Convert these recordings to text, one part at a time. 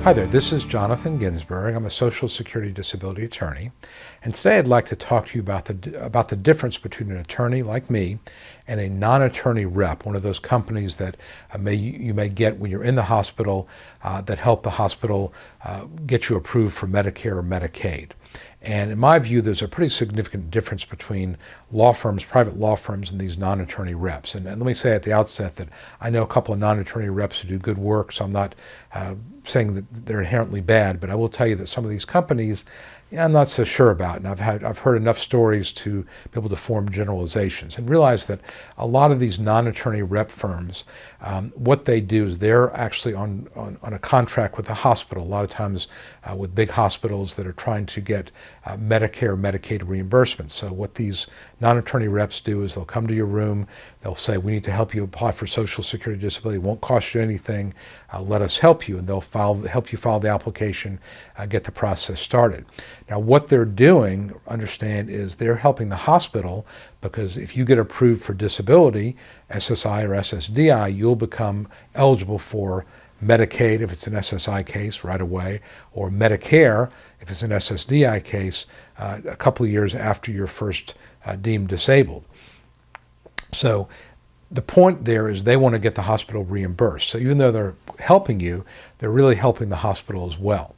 Hi there, this is Jonathan Ginsberg. I'm a Social Security disability attorney, and today I'd like to talk to you about the difference between an attorney like me and a non-attorney rep, one of those companies that you may get when you're in the hospital that help the hospital get you approved for Medicare or Medicaid. And in my view, there's a pretty significant difference between law firms, private law firms, and these non-attorney reps. And let me say at the outset that I know a couple of non-attorney reps who do good work, so I'm not saying that they're inherently bad, but I will tell you that some of these companies, I'm not so sure about, and I've heard enough stories to be able to form generalizations and realize that a lot of these non-attorney rep firms, what they do is they're actually on a contract with the hospital, a lot of times with big hospitals that are trying to get Medicare, Medicaid reimbursement. So what these non-attorney reps do is they'll come to your room, they'll say, we need to help you apply for Social Security disability, it won't cost you anything, let us help you, and they'll help you file the application, get the process started. Now what they're doing, understand, is they're helping the hospital, because if you get approved for disability, SSI or SSDI, you'll become eligible for Medicaid if it's an SSI case right away, or Medicare if it's an SSDI case a couple of years after you're first deemed disabled. So the point there is they want to get the hospital reimbursed. So even though they're helping you, they're really helping the hospital as well.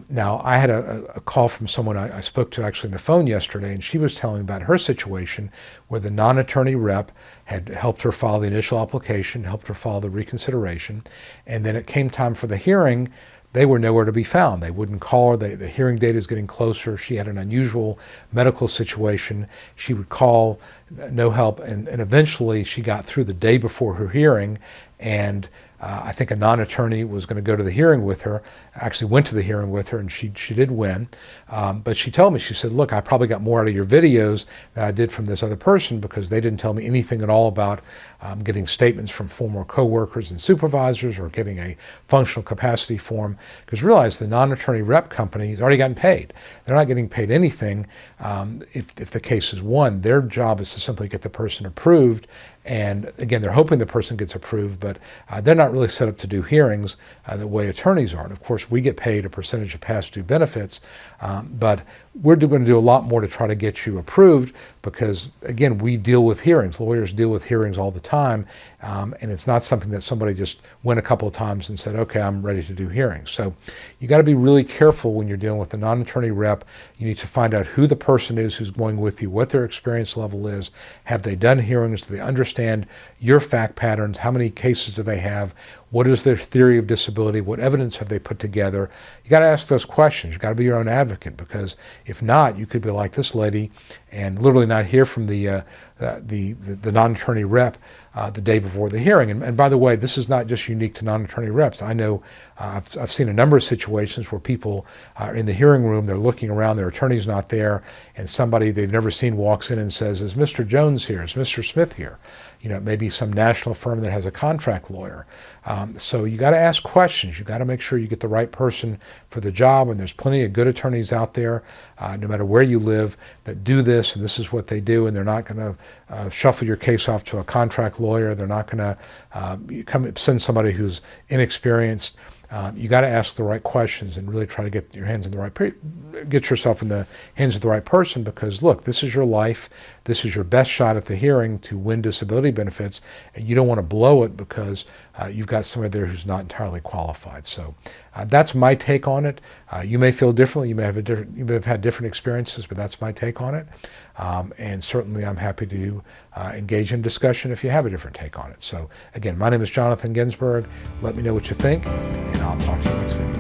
Now, I had a call from someone I spoke to actually on the phone yesterday, and she was telling about her situation where the non-attorney rep had helped her file the initial application, helped her file the reconsideration, and then it came time for the hearing. They were nowhere to be found. They wouldn't call her. The hearing date is getting closer. She had an unusual medical situation. She would call, no help, and eventually she got through the day before her hearing, and I think a non-attorney was going to go to the hearing with her, actually went to the hearing with her, and she did win. But she told me, she said, look, I probably got more out of your videos than I did from this other person, because they didn't tell me anything at all about getting statements from former coworkers and supervisors or getting a functional capacity form. Because realize the non-attorney rep company has already gotten paid. They're not getting paid anything if the case is won. Their job is to simply get the person approved. And again, they're hoping the person gets approved, but they're not really set up to do hearings the way attorneys are. And of course, we get paid a percentage of past due benefits, but we're going to do a lot more to try to get you approved, because again, we deal with hearings. Lawyers deal with hearings all the time, and it's not something that somebody just went a couple of times and said, okay, I'm ready to do hearings. So you got to be really careful when you're dealing with a non-attorney rep. You need to find out who the person is who's going with you, what their experience level is. Have they done hearings? Do they understand your fact patterns? How many cases do they have? What is their theory of disability? What evidence have they put together? You got to ask those questions. You got to be your own advocate, because if not, you could be like this lady and literally not hear from the non-attorney rep the day before the hearing. And by the way, this is not just unique to non-attorney reps. I know I've seen a number of situations where people are in the hearing room, they're looking around, their attorney's not there, and somebody they've never seen walks in and says, is Mr. Jones here? Is Mr. Smith here? You know, maybe some national firm that has a contract lawyer. So you got to ask questions. You got to make sure you get the right person for the job, and there's plenty of good attorneys out there, no matter where you live, that do this, and this is what they do, and they're not going to shuffle your case off to a contract lawyer. They're not going to send somebody who's inexperienced. You got to ask the right questions and really try to get yourself in the hands of the right person, because look, this is your life. This is your best shot at the hearing to win disability benefits, and you don't want to blow it because you've got somebody there who's not entirely qualified. So that's my take on it. You may feel differently. You may have had different experiences, but that's my take on it. And certainly I'm happy to engage in discussion if you have a different take on it. So again, my name is Jonathan Ginsberg. Let me know what you think, and I'll talk to you next video.